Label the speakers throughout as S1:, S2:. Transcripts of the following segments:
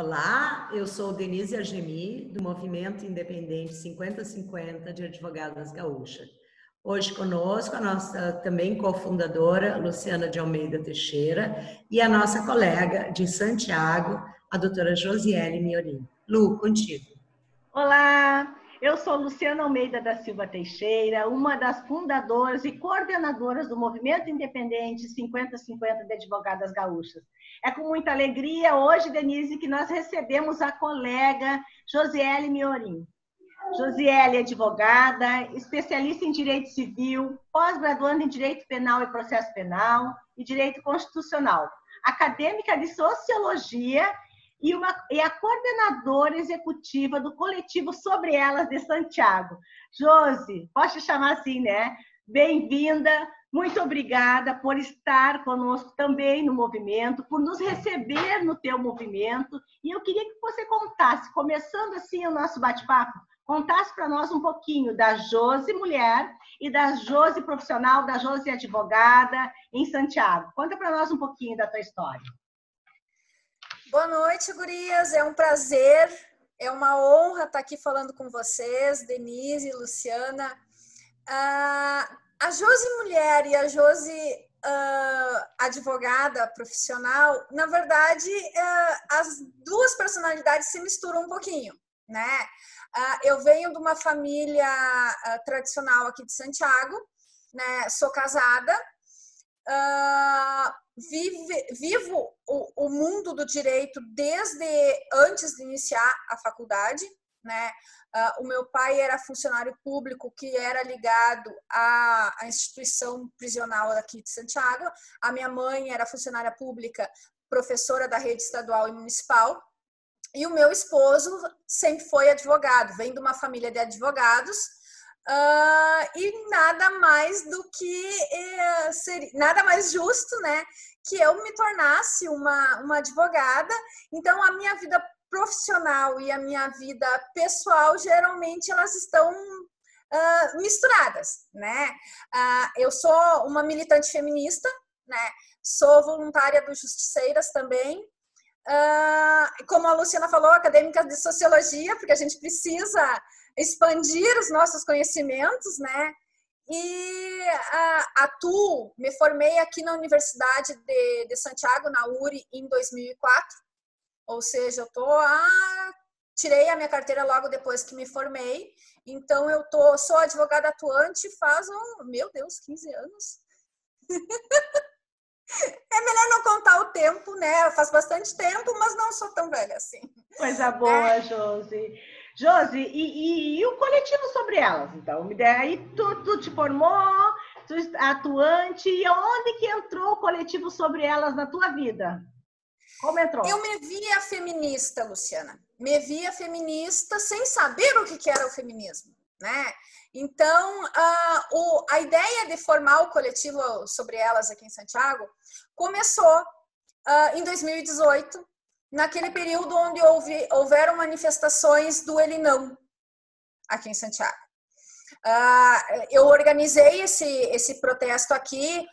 S1: Olá, eu sou Denise Argemi, do Movimento Independente 50-50 de Advogadas Gaúchas. Hoje conosco a nossa também cofundadora, Luciana de Almeida Teixeira, e a nossa colega de Santiago, a doutora Josiele Miorim. Lu, contigo.
S2: Olá, eu sou Luciana Almeida da Silva Teixeira, uma das fundadoras e coordenadoras do Movimento Independente 50-50 de Advogadas Gaúchas. É com muita alegria hoje, Denise, que nós recebemos a colega Josiele Miorim. Josiele é advogada, especialista em Direito Civil, pós-graduanda em Direito Penal e Processo Penal e Direito Constitucional, acadêmica de Sociologia e a coordenadora executiva do coletivo Sobre Elas de Santiago. Josi, posso te chamar assim, né? Bem-vinda, muito obrigada por estar conosco também no movimento, por nos receber no teu movimento. E eu queria que você contasse, começando assim o nosso bate-papo, contasse para nós um pouquinho da Josi mulher e da Josi profissional, da Josi advogada em Santiago. Conta para nós um pouquinho da tua história.
S3: Boa noite, gurias. É um prazer, é uma honra estar aqui falando com vocês, Denise, Luciana. A Josi mulher e a Josi advogada profissional, na verdade, as duas personalidades se misturam um pouquinho, né? Eu venho de uma família tradicional aqui de Santiago, né? Sou casada. Vivo o mundo do direito desde antes de iniciar a faculdade, né? O meu pai era funcionário público que era ligado à instituição prisional aqui de Santiago. A minha mãe era funcionária pública, professora da rede estadual e municipal. E o meu esposo sempre foi advogado, vem de uma família de advogados. E nada mais do que nada mais justo, né, que eu me tornasse uma advogada. Então a minha vida profissional e a minha vida pessoal geralmente elas estão misturadas, né? Eu sou uma militante feminista, né? Sou voluntária do Justiceiras também. Como a Luciana falou, acadêmica de sociologia, porque a gente precisa expandir os nossos conhecimentos, né? E atuo, me formei aqui na Universidade de Santiago, na URI, em 2004. Ou seja, tirei a minha carteira logo depois que me formei. Então, sou advogada atuante faz, meu Deus, 15 anos. É melhor não contar o tempo, né? Faz bastante tempo, mas não sou tão velha assim.
S2: Coisa boa, Josi. Josi, e o coletivo Sobre Elas, então? Aí tu te formou, tu atuante, e onde que entrou o coletivo Sobre Elas na tua vida? Como entrou?
S3: Eu me via feminista, Luciana. Me via feminista sem saber o que era o feminismo, né? Então, a ideia de formar o coletivo Sobre Elas aqui em Santiago começou em 2018, naquele período onde houveram manifestações do Ele Não, aqui em Santiago. Eu organizei esse protesto aqui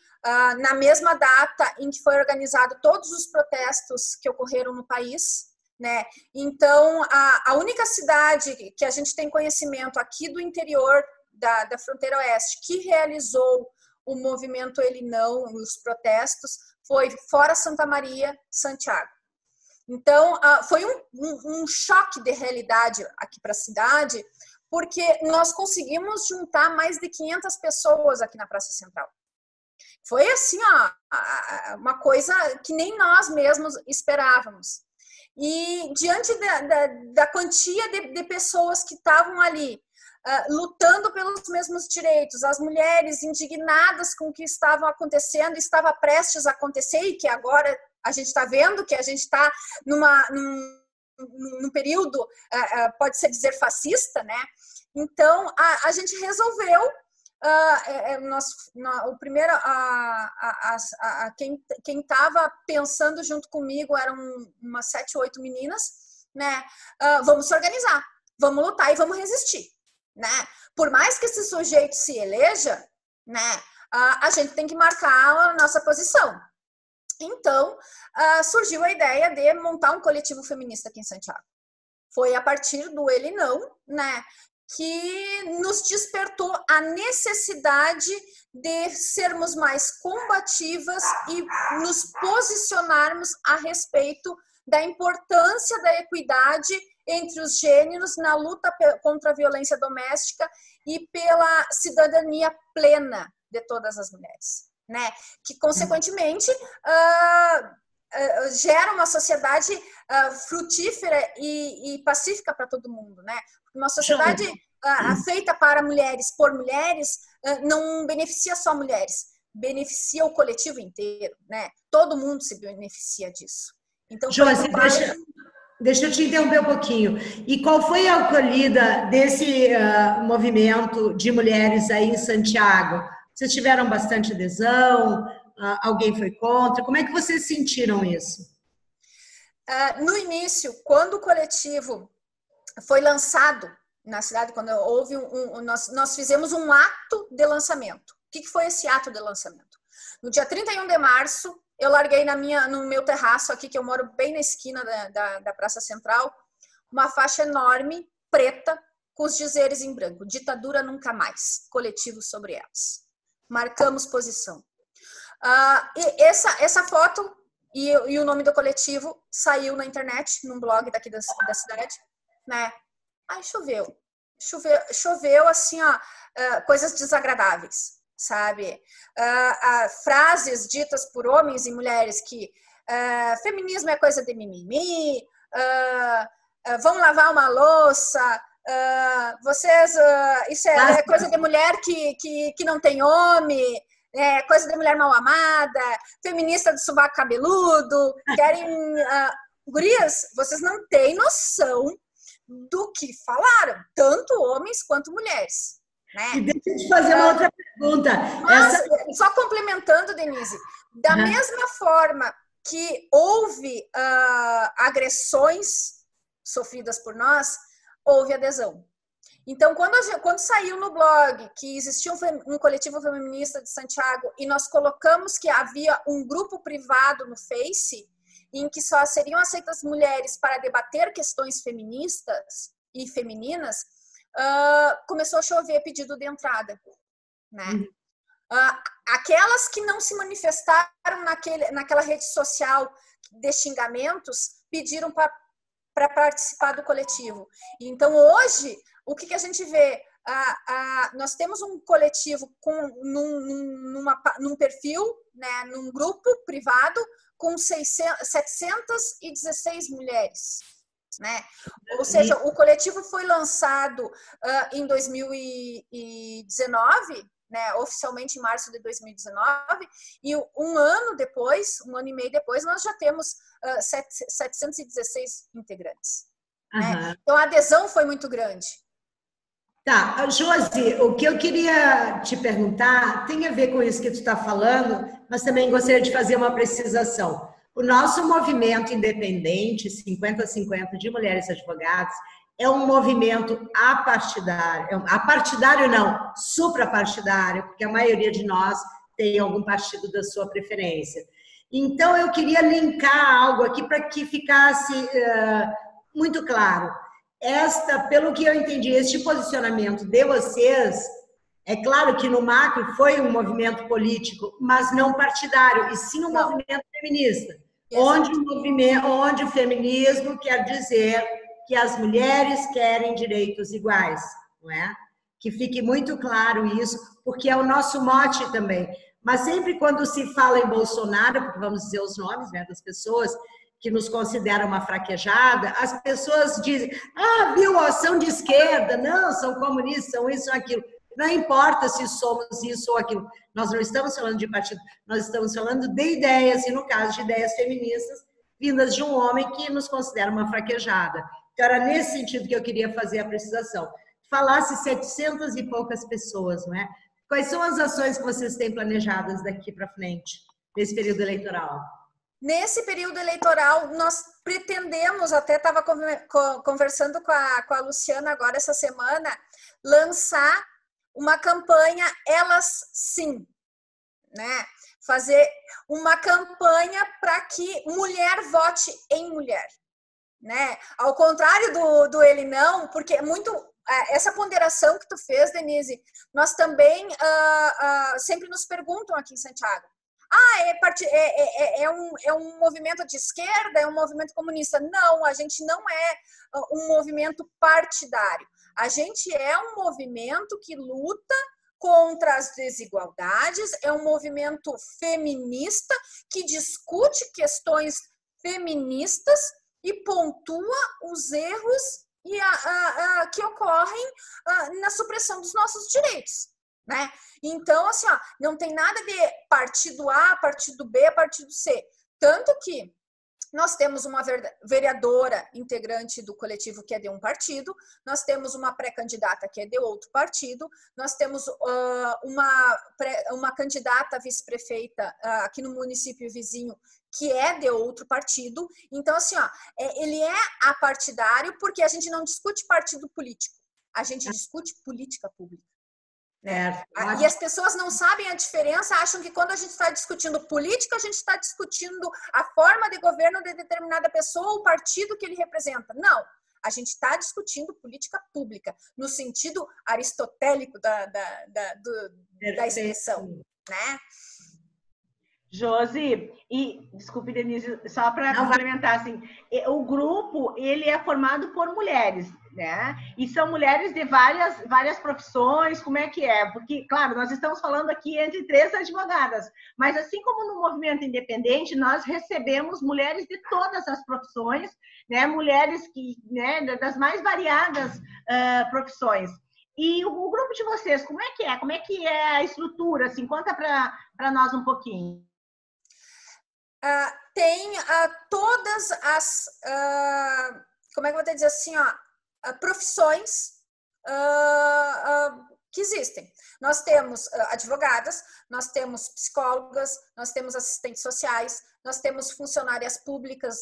S3: na mesma data em que foi organizado todos os protestos que ocorreram no país, né? Então, a única cidade que a gente tem conhecimento aqui do interior da fronteira oeste que realizou o movimento Ele Não, os protestos, foi fora Santa Maria, Santiago. Então, foi um choque de realidade aqui para a cidade, porque nós conseguimos juntar mais de 500 pessoas aqui na Praça Central. Foi assim, uma coisa que nem nós mesmos esperávamos. E diante da quantia de pessoas que estavam ali, lutando pelos mesmos direitos, as mulheres indignadas com o que estava acontecendo, estava prestes a acontecer e que agora a gente está vendo que a gente está num período, pode-se dizer, fascista, né? Então, a gente resolveu, o primeiro, quem estava pensando junto comigo eram umas 7, 8 meninas, né? Vamos se organizar, vamos lutar e vamos resistir, né? Por mais que esse sujeito se eleja, né? A gente tem que marcar a nossa posição. Então, surgiu a ideia de montar um coletivo feminista aqui em Santiago. Foi a partir do Ele Não, né, que nos despertou a necessidade de sermos mais combativas e nos posicionarmos a respeito da importância da equidade entre os gêneros na luta contra a violência doméstica e pela cidadania plena de todas as mulheres, né? Que, consequentemente, gera uma sociedade frutífera e pacífica para todo mundo, né? Uma sociedade feita para mulheres, por mulheres, não beneficia só mulheres, beneficia o coletivo inteiro, né? Todo mundo se beneficia disso. Então,
S1: Josi, deixa eu te interromper um pouquinho. E qual foi a acolhida desse movimento de mulheres aí em Santiago? Vocês tiveram bastante adesão? Alguém foi contra? Como é que vocês sentiram isso?
S3: No início, quando o coletivo foi lançado na cidade, quando houve nós fizemos um ato de lançamento. O que foi esse ato de lançamento? No dia 31 de março, eu larguei no meu terraço aqui, que eu moro bem na esquina da Praça Central, uma faixa enorme, preta, com os dizeres em branco: ditadura nunca mais, coletivo sobre elas. Marcamos posição. E essa foto e o nome do coletivo saiu na internet, num blog daqui da cidade, né? Aí choveu assim, ó, coisas desagradáveis, sabe? Frases ditas por homens e mulheres que feminismo é coisa de mimimi, vão lavar uma louça, vocês, isso é coisa de mulher que não tem homem, coisa de mulher mal amada, feminista do sovaco cabeludo, querem... gurias, vocês não têm noção do que falaram, tanto homens quanto mulheres. Né?
S1: E deixa eu te fazer uma outra pergunta.
S3: Só complementando, Denise, da mesma forma que houve agressões sofridas por nós, houve adesão. Então, quando saiu no blog que existia um coletivo feminista de Santiago e nós colocamos que havia um grupo privado no Face em que só seriam aceitas mulheres para debater questões feministas e femininas, começou a chover pedido de entrada, né? Aquelas que não se manifestaram naquela rede social de xingamentos pediram para participar do coletivo. Então, hoje, o que a gente vê? Nós temos um coletivo num perfil, né, num grupo privado com 716 mulheres. Né? Ou seja, o coletivo foi lançado em 2019, né, oficialmente em março de 2019, e um ano e meio depois, nós já temos 716 integrantes. Né? Então, a adesão foi muito grande.
S1: Tá, Josi, o que eu queria te perguntar tem a ver com isso que tu está falando, mas também gostaria de fazer uma precisação. O nosso movimento independente, 50-50 de mulheres advogadas, é um movimento apartidário. Apartidário não, suprapartidário, porque a maioria de nós tem algum partido da sua preferência. Então, eu queria linkar algo aqui para que ficasse muito claro. Pelo que eu entendi, este posicionamento de vocês, é claro que no macro foi um movimento político, mas não partidário, e sim um movimento feminista, onde o feminismo quer dizer que as mulheres querem direitos iguais, não é? Que fique muito claro isso, porque é o nosso mote também. Mas sempre quando se fala em Bolsonaro, porque vamos dizer os nomes, né, das pessoas que nos consideram uma fraquejada, as pessoas dizem, viu, são de esquerda, não, são comunistas, são isso ou aquilo. Não importa se somos isso ou aquilo. Nós não estamos falando de partido, nós estamos falando de ideias, e no caso de ideias feministas, vindas de um homem que nos considera uma fraquejada. Então, era nesse sentido que eu queria fazer a precisação. Falasse 700 e poucas pessoas, não é? Quais são as ações que vocês têm planejadas daqui para frente, nesse período eleitoral?
S3: Nesse período eleitoral, nós pretendemos, até estava conversando com a Luciana agora essa semana, lançar uma campanha Elas Sim, né? fazer uma campanha para que mulher vote em mulher, né? Ao contrário do ele não, porque é muito essa ponderação que tu fez, Denise, nós também sempre nos perguntam aqui em Santiago. É um movimento de esquerda, é um movimento comunista. Não, a gente não é um movimento partidário. A gente é um movimento que luta contra as desigualdades, é um movimento feminista que discute questões feministas e pontua os erros que ocorrem na supressão dos nossos direitos, né? Então, assim, não tem nada de partido A, partido B, partido C. Tanto que nós temos uma vereadora integrante do coletivo que é de um partido, nós temos uma pré-candidata que é de outro partido, nós temos uma candidata vice-prefeita aqui no município vizinho que é de outro partido. Então, assim, ele é apartidário porque a gente não discute partido político, a gente discute política pública. E as pessoas não sabem a diferença, acham que quando a gente está discutindo política, a gente está discutindo a forma de governo de determinada pessoa ou o partido que ele representa. Não, a gente está discutindo política pública, no sentido aristotélico da expressão, né?
S2: Josi, e desculpe, Denise, só para complementar, assim, o grupo ele é formado por mulheres, né? E são mulheres de várias profissões. Como é que é? Porque, claro, nós estamos falando aqui entre 3 advogadas, mas assim como no movimento independente, nós recebemos mulheres de todas as profissões, né? Mulheres que, né, das mais variadas profissões. E o grupo de vocês, como é que é? Como é que é a estrutura? Assim, conta para nós um pouquinho.
S3: Tem todas as, como é que eu vou dizer assim, profissões que existem. Nós temos advogadas, nós temos psicólogas, nós temos assistentes sociais, nós temos funcionárias públicas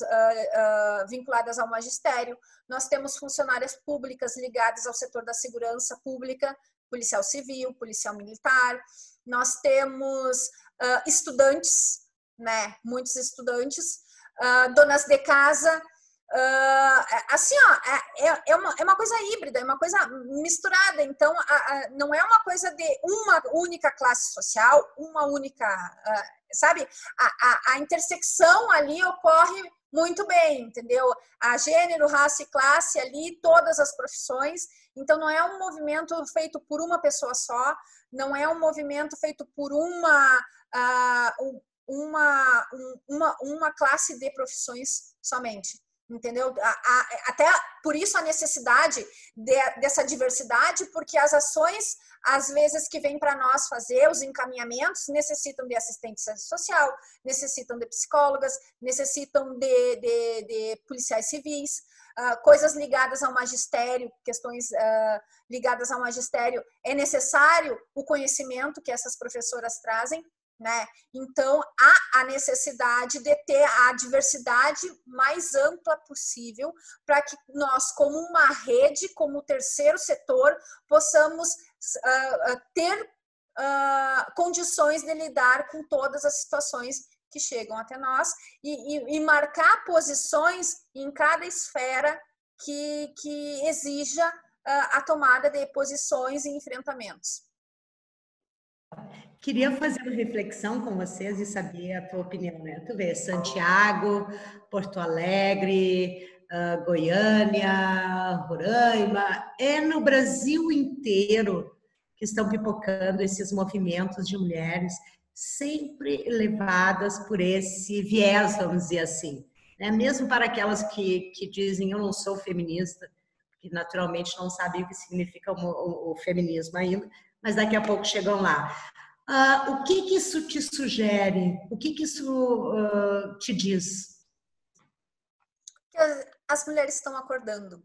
S3: vinculadas ao magistério, nós temos funcionárias públicas ligadas ao setor da segurança pública, policial civil, policial militar, nós temos estudantes, né? Muitos estudantes, donas de casa, assim, é uma coisa híbrida, é uma coisa misturada. Então, não é uma coisa de uma única classe social, uma única, sabe? A intersecção ali ocorre muito bem, entendeu? A gênero, raça e classe ali, todas as profissões. Então, não é um movimento feito por uma pessoa só, não é um movimento feito por uma classe de profissões somente, entendeu? Até por isso a necessidade dessa diversidade, porque as ações, às vezes, que vêm para nós fazer, os encaminhamentos, necessitam de assistência social, necessitam de psicólogas, necessitam de policiais civis, coisas ligadas ao magistério, questões ligadas ao magistério, é necessário o conhecimento que essas professoras trazem, né? Então, há a necessidade de ter a diversidade mais ampla possível para que nós, como uma rede, como terceiro setor, possamos ter condições de lidar com todas as situações que chegam até nós e marcar posições em cada esfera que exija a tomada de posições e enfrentamentos.
S1: Queria fazer uma reflexão com vocês e saber a tua opinião, né? Tu vê, Santiago, Porto Alegre, Goiânia, Roraima, é no Brasil inteiro que estão pipocando esses movimentos de mulheres, sempre levadas por esse viés, vamos dizer assim, né? Mesmo para aquelas que dizem eu não sou feminista, que naturalmente não sabem o que significa o feminismo ainda, mas daqui a pouco chegam lá. O que isso te sugere? O que isso te diz?
S3: As mulheres estão acordando,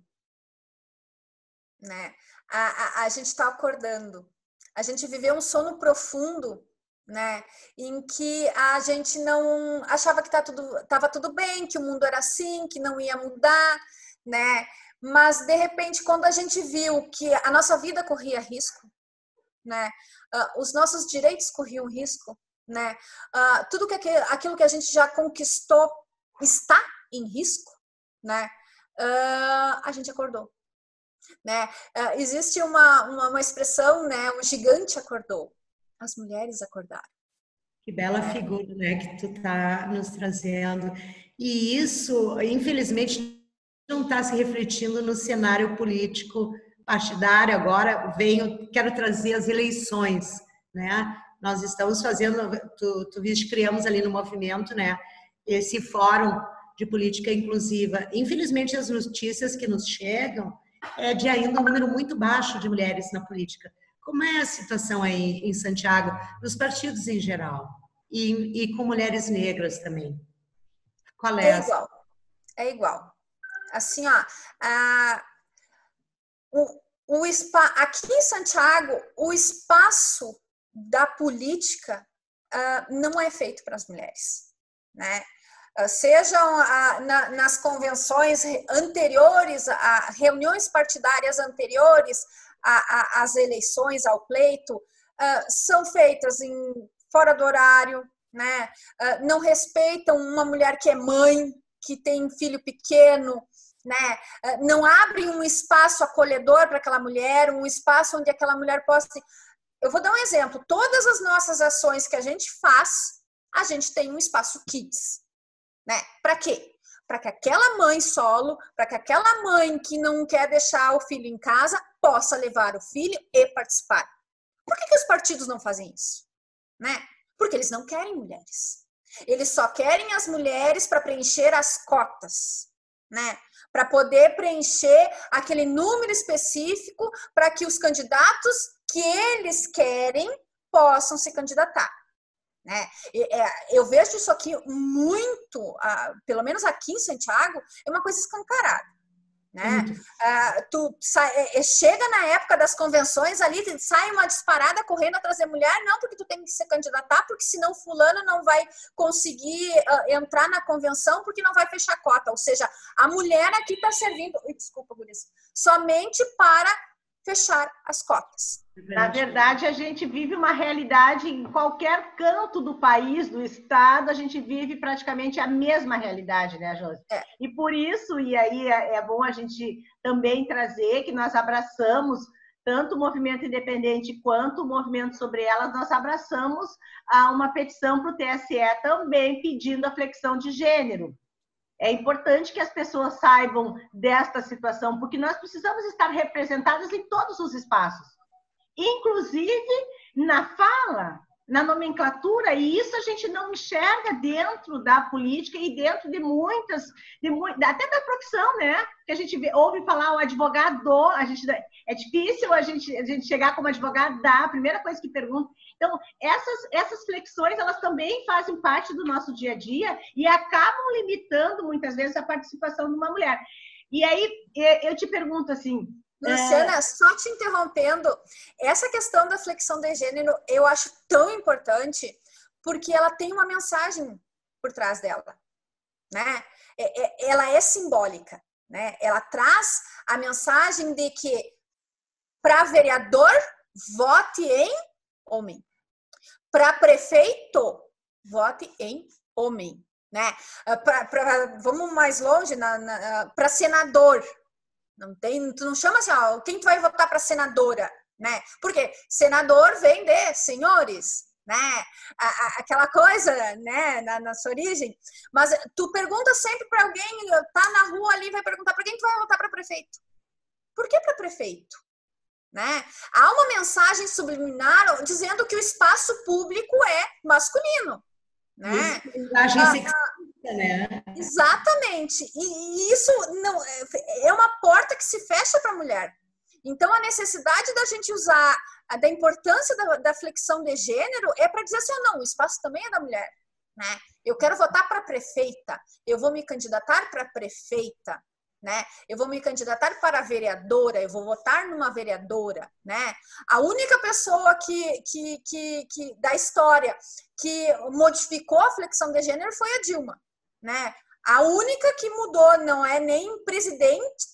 S3: né? A gente está acordando. A gente viveu um sono profundo, né? Em que a gente não achava que estava tudo bem, que o mundo era assim, que não ia mudar, né? Mas de repente, quando a gente viu que a nossa vida corria risco, né? Os nossos direitos corriam risco, né? Tudo aquilo que a gente já conquistou está em risco, né? A gente acordou, né? Existe uma expressão, né? O gigante acordou, as mulheres acordaram.
S1: Que bela figura, né, que tu tá nos trazendo. E isso, infelizmente, não está se refletindo no cenário político partidário. Agora quero trazer as eleições, né? Nós estamos fazendo, tu viste, criamos ali no movimento, né, esse fórum de política inclusiva. Infelizmente, as notícias que nos chegam é de ainda um número muito baixo de mulheres na política. Como é a situação aí em Santiago, nos partidos em geral, e com mulheres negras também? Qual é?
S3: É igual. Assim, ó, aqui em Santiago, o espaço da política não é feito para as mulheres, né? Sejam nas convenções anteriores, reuniões partidárias anteriores às eleições, ao pleito, são feitas fora do horário, né? Não respeitam uma mulher que é mãe, que tem filho pequeno, né? Não abrem um espaço acolhedor para aquela mulher, um espaço onde aquela mulher possa... Eu vou dar um exemplo. Todas as nossas ações que a gente faz, a gente tem um espaço kids, né? Para quê? Para que aquela mãe solo, para que aquela mãe que não quer deixar o filho em casa possa levar o filho e participar. Por que os partidos não fazem isso? Né? Porque eles não querem mulheres. Eles só querem as mulheres para preencher as cotas, né? Para poder preencher aquele número específico para que os candidatos que eles querem possam se candidatar, né? Eu vejo isso aqui muito, pelo menos aqui em Santiago, é uma coisa escancarada. Né? Chega na época das convenções ali, sai uma disparada correndo atrás da mulher, não porque tu tem que se candidatar, porque senão fulano não vai conseguir entrar na convenção porque não vai fechar cota, ou seja, a mulher aqui está servindo, desculpa, Guris, somente para fechar as cotas.
S2: Na verdade, a gente vive uma realidade em qualquer canto do país, do estado, a gente vive praticamente a mesma realidade, né, Josi? E por isso, e aí é bom a gente também trazer que nós abraçamos tanto o movimento independente quanto o movimento sobre elas, nós abraçamos uma petição para o TSE também pedindo a flexão de gênero. É importante que as pessoas saibam desta situação, porque nós precisamos estar representadas em todos os espaços. Inclusive na fala, na nomenclatura, e isso a gente não enxerga dentro da política e dentro de muitas, até da profissão, né? Que a gente ouve falar o advogado, é difícil a gente chegar como advogado, a primeira coisa que pergunta. Então, essas flexões, elas também fazem parte do nosso dia a dia e acabam limitando, muitas vezes, a participação de uma mulher. E aí, eu te pergunto assim...
S3: Luciana, só te interrompendo, essa questão da flexão de gênero eu acho tão importante porque ela tem uma mensagem por trás dela, né? Ela é simbólica, né? Ela traz a mensagem de que para vereador, vote em homem. Para prefeito, vote em homem, né? Vamos mais longe, para senador. Tu não chama assim, quem tu vai votar para senadora, né? Porque senador vem de senhores, né? Aquela coisa, né? Na sua origem. Mas tu pergunta sempre para alguém, tá na rua ali, vai perguntar para quem tu vai votar para prefeito. Por que para prefeito? Né? Há uma mensagem subliminar dizendo que o espaço público é masculino, né?
S1: Né?
S3: Exatamente, e isso não é uma porta que se fecha para a mulher. Então a necessidade da gente usar da importância da flexão de gênero é para dizer assim, não, o espaço também é da mulher, né? Eu quero votar para prefeita, eu vou me candidatar para prefeita, né? Eu vou me candidatar para vereadora, eu vou votar numa vereadora, né? A única pessoa que da história que modificou a flexão de gênero foi a Dilma, né? A única que mudou não é nem presidente,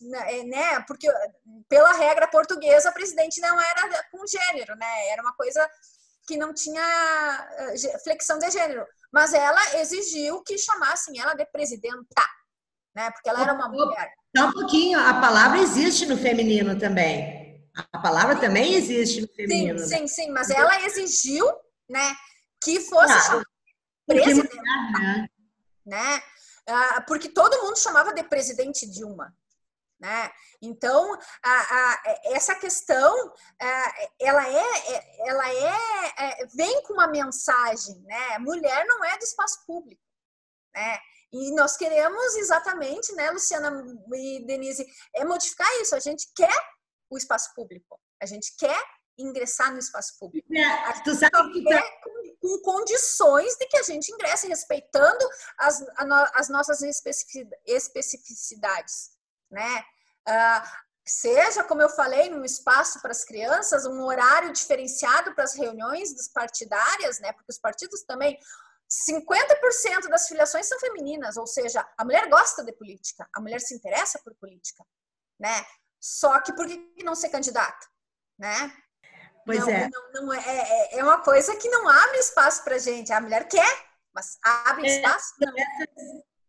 S3: né? Porque pela regra portuguesa, presidente não era com gênero, né? Era uma coisa que não tinha flexão de gênero, mas ela exigiu que chamassem ela de presidenta, né? Porque ela era uma mulher.
S1: Só um pouquinho, a palavra existe no feminino também. A palavra também existe no feminino.
S3: Sim, mas ela exigiu, né, que fosse chamada de presidenta, né? Porque todo mundo chamava de presidente Dilma. Né? Então, essa questão, ela vem com uma mensagem, né? Mulher não é do espaço público, né? E nós queremos exatamente, né, Luciana e Denise,
S1: modificar
S3: isso. A gente quer o espaço público, a gente quer ingressar no espaço público.
S1: Tu sabe que
S3: com condições de que a gente ingresse, respeitando as nossas especificidades, né? Seja, como eu falei, num espaço para as crianças, um horário diferenciado para as reuniões partidárias, né? Porque os partidos também, 50% das filiações são femininas, ou seja, a mulher gosta de política, a mulher se interessa por política, né? Só que por que não ser candidata, né?
S1: Pois
S3: não é uma coisa que não abre espaço para a gente. A mulher quer, mas abre espaço? Não.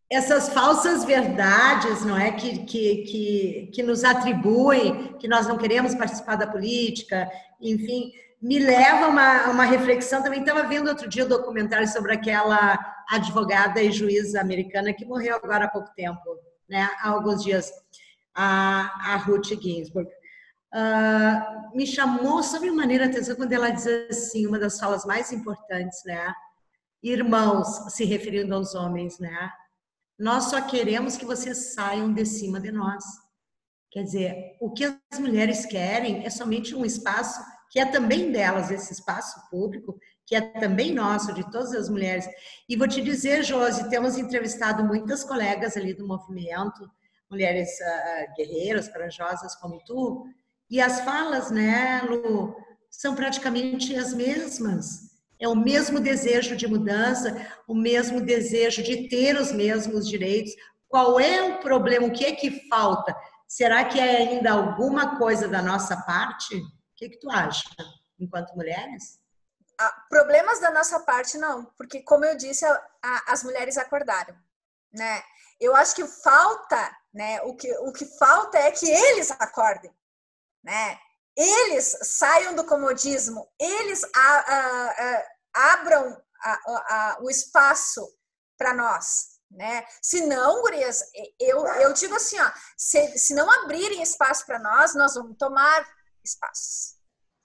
S1: Essas falsas verdades, não é, que nos atribuem, que nós não queremos participar da política, enfim, me leva a uma reflexão. Também estava vendo outro dia o documentário sobre aquela advogada e juíza americana que morreu agora há pouco tempo, né, há alguns dias, a Ruth Ginsburg. Me chamou sobremaneira a atenção quando ela diz assim, uma das falas mais importantes, né, irmãos, se referindo aos homens, né, nós só queremos que vocês saiam de cima de nós. Quer dizer, o que as mulheres querem é somente um espaço que é também delas, esse espaço público, que é também nosso, de todas as mulheres. E vou te dizer, Josi, temos entrevistado muitas colegas ali do movimento, mulheres guerreiras, corajosas como tu, e as falas, né, Lu, são praticamente as mesmas. É o mesmo desejo de mudança, o mesmo desejo de ter os mesmos direitos. Qual é o problema? O que é que falta? Será que é ainda alguma coisa da nossa parte? O que tu acha, enquanto mulheres?
S3: Problemas da nossa parte, não. Porque, como eu disse, as mulheres acordaram, né? Eu acho que falta, né? O que falta é que eles acordem, né? Eles saiam do comodismo, eles abram o espaço para nós, né? Se não, gurias, eu digo assim, ó, se não abrirem espaço para nós vamos tomar espaços,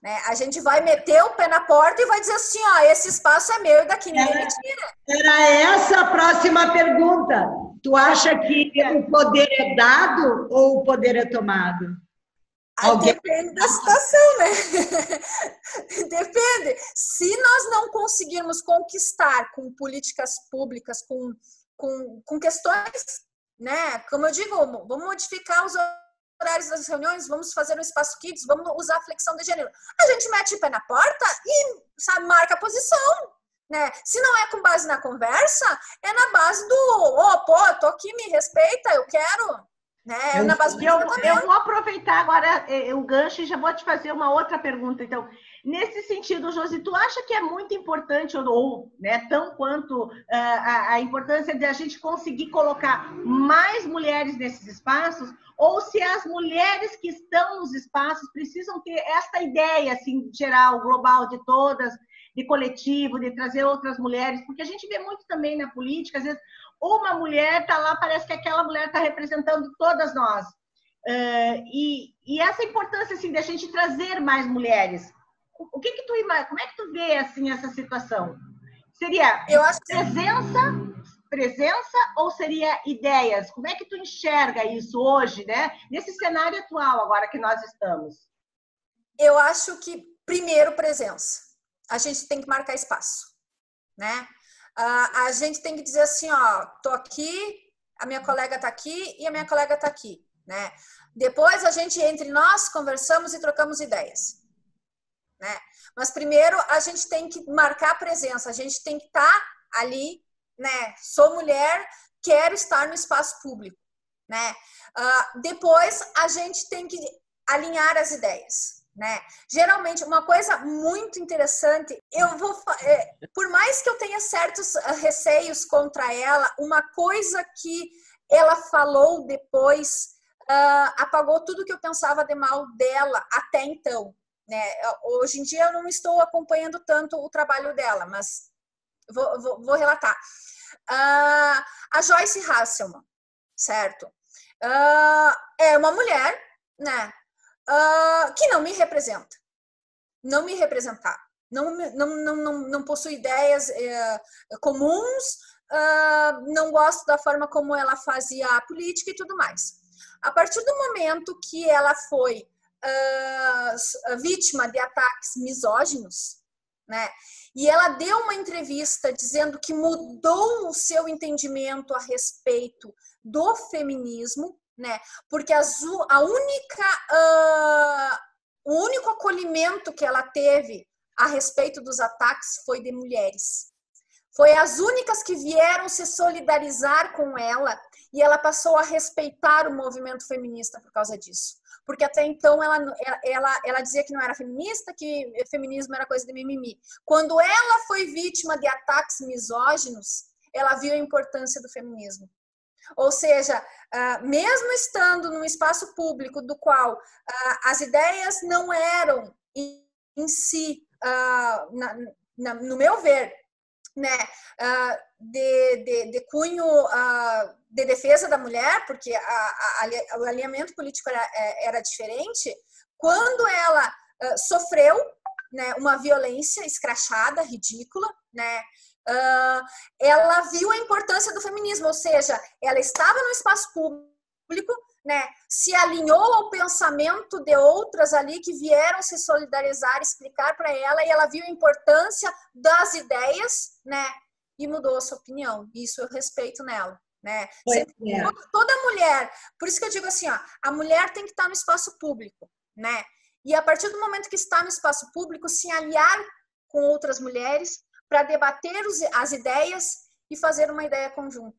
S3: né? A gente vai meter o pé na porta e vai dizer assim, ó, esse espaço é meu e daqui ninguém me tira.
S1: Era essa a próxima pergunta. Tu acha que o poder é dado ou o poder é tomado?
S3: Depende da situação, né? Depende. Se nós não conseguirmos conquistar com políticas públicas, com questões, né? Como eu digo, vamos modificar os horários das reuniões, vamos fazer um espaço kids, vamos usar a flexão de gênero. A gente mete o pé na porta e, sabe, marca a posição, né? Se não é com base na conversa, é na base do, pô, eu tô aqui, me respeita, eu quero... Né?
S2: Eu vou aproveitar agora o gancho e já vou te fazer uma outra pergunta. Então, nesse sentido, Josi, tu acha que é muito importante ou né, tão quanto a importância de a gente conseguir colocar mais mulheres nesses espaços, ou se as mulheres que estão nos espaços precisam ter esta ideia assim, geral, global de todas, de coletivo, de trazer outras mulheres, porque a gente vê muito também na política, às vezes uma mulher está lá, parece que aquela mulher está representando todas nós. E essa importância assim, de a gente trazer mais mulheres. Como é que tu vê assim, essa situação? Seria presença ou seria ideias? Como é que tu enxerga isso hoje, né? Nesse cenário atual agora que nós estamos?
S3: Eu acho que, primeiro, presença. A gente tem que marcar espaço, né? A gente tem que dizer assim, ó, tô aqui, a minha colega tá aqui e a minha colega tá aqui, né? Depois a gente, entre nós, conversamos e trocamos ideias, né? Mas primeiro a gente tem que marcar a presença, a gente tem que estar ali, né? Sou mulher, quero estar no espaço público, né? Depois a gente tem que alinhar as ideias, né? Geralmente, uma coisa muito interessante, por mais que eu tenha certos receios contra ela, uma coisa que ela falou depois apagou tudo que eu pensava de mal dela até então, né? Hoje em dia eu não estou acompanhando tanto o trabalho dela, mas vou relatar. A Joyce Hasselman, certo? É uma mulher, né? Que não me representa, não me representar, não possui ideias comuns, não gosto da forma como ela fazia a política e tudo mais. A partir do momento que ela foi vítima de ataques misóginos, né? E ela deu uma entrevista dizendo que mudou o seu entendimento a respeito do feminismo, né? Porque o único acolhimento que ela teve a respeito dos ataques foi de mulheres. Foi as únicas que vieram se solidarizar com ela e ela passou a respeitar o movimento feminista por causa disso. Porque até então ela dizia que não era feminista, que feminismo era coisa de mimimi. Quando ela foi vítima de ataques misóginos, ela viu a importância do feminismo. Ou seja, mesmo estando num espaço público do qual as ideias não eram em si, no meu ver, né, de cunho de defesa da mulher, porque o alinhamento político era diferente, quando ela sofreu, né, uma violência escrachada, ridícula, né, ela viu a importância do feminismo, ou seja, ela estava no espaço público, né, se alinhou ao pensamento de outras ali que vieram se solidarizar, explicar para ela, e ela viu a importância das ideias, né, e mudou a sua opinião. Isso eu respeito nela, né? Toda mulher, por isso que eu digo assim, ó, a mulher tem que estar no espaço público, né? E a partir do momento que está no espaço público, se aliar com outras mulheres para debater as ideias e fazer uma ideia conjunta.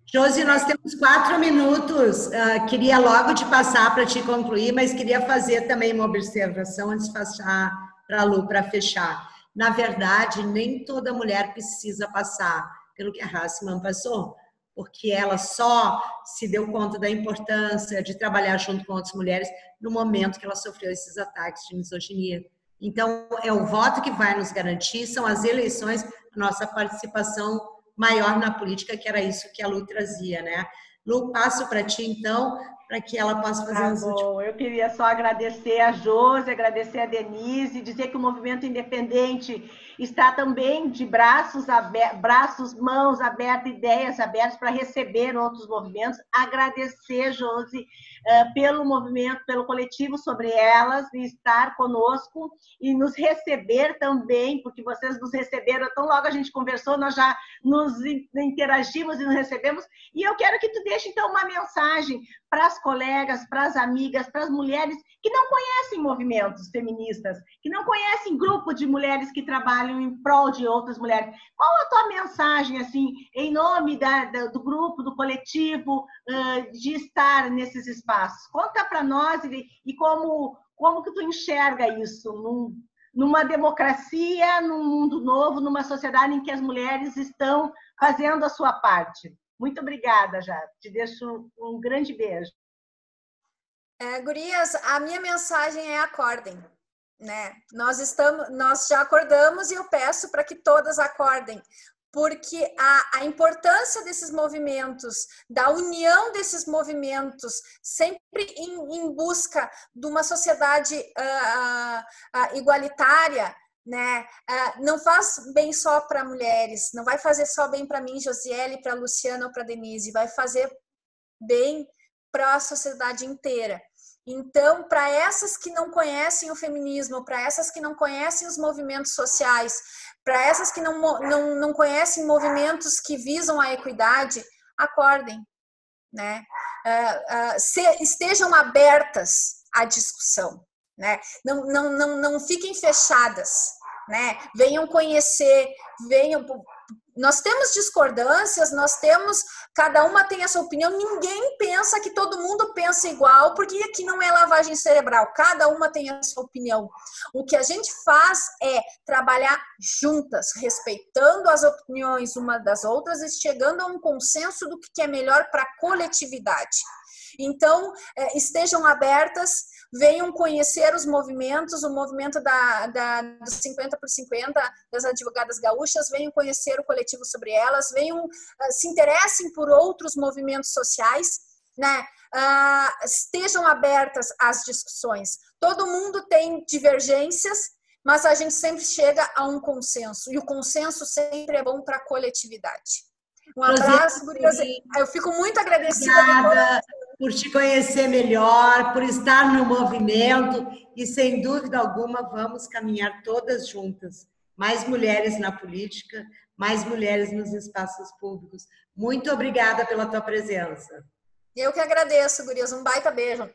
S1: Josi, nós temos 4 minutos. Queria logo te passar para te concluir, mas queria fazer também uma observação antes de passar para a Lu para fechar. Na verdade, nem toda mulher precisa passar pelo que a Hasselman passou, porque ela só se deu conta da importância de trabalhar junto com outras mulheres no momento que ela sofreu esses ataques de misoginia. Então, é o voto que vai nos garantir, são as eleições, a nossa participação maior na política, que era isso que a Lu trazia, né? Lu, passo para ti, então, para que ela possa fazer as últimas.
S2: Eu queria só agradecer a Josi, agradecer a Denise, dizer que o movimento independente está também de mãos abertas, ideias abertas para receber outros movimentos. Agradecer, Josi, pelo movimento, pelo coletivo sobre elas, e estar conosco e nos receber também, porque vocês nos receberam, tão logo a gente conversou, nós já nos interagimos e nos recebemos, e eu quero que tu deixe, então, uma mensagem para as colegas, para as amigas, para as mulheres que não conhecem movimentos feministas, que não conhecem grupo de mulheres que trabalham em prol de outras mulheres. Qual a tua mensagem, assim, em nome do grupo, do coletivo, de estar nesses espaços? Conta para nós e como que tu enxerga isso numa democracia, num mundo novo, numa sociedade em que as mulheres estão fazendo a sua parte. Muito obrigada, já. Te deixo um grande beijo.
S3: Gurias, a minha mensagem é acordem, né? Nós já acordamos e eu peço para que todas acordem, porque a importância desses movimentos, da união desses movimentos, sempre em busca de uma sociedade igualitária, né? Não faz bem só para mulheres, não vai fazer só bem para mim, Josiele, para Luciana ou para Denise, vai fazer bem para a sociedade inteira. Então, para essas que não conhecem o feminismo, para essas que não conhecem os movimentos sociais, para essas que não conhecem movimentos que visam a equidade, acordem, né? Estejam abertas à discussão, né? Não fiquem fechadas, né? Venham conhecer, venham... Nós temos discordâncias, cada uma tem a sua opinião, ninguém pensa que todo mundo pensa igual, porque aqui não é lavagem cerebral, cada uma tem a sua opinião. O que a gente faz é trabalhar juntas, respeitando as opiniões umas das outras e chegando a um consenso do que é melhor para a coletividade. Então, estejam abertas, venham conhecer os movimentos, o movimento dos 50 por 50 das advogadas gaúchas, venham conhecer o coletivo sobre elas, venham, se interessem por outros movimentos sociais, né? Estejam abertas às discussões. Todo mundo tem divergências, mas a gente sempre chega a um consenso, e o consenso sempre é bom para a coletividade. Um abraço, gurias. Eu fico muito agradecida.
S1: Obrigada por te conhecer melhor, por estar no movimento e, sem dúvida alguma, vamos caminhar todas juntas. Mais mulheres na política, mais mulheres nos espaços públicos. Muito obrigada pela tua presença.
S3: Eu que agradeço, gurias. Um baita beijo.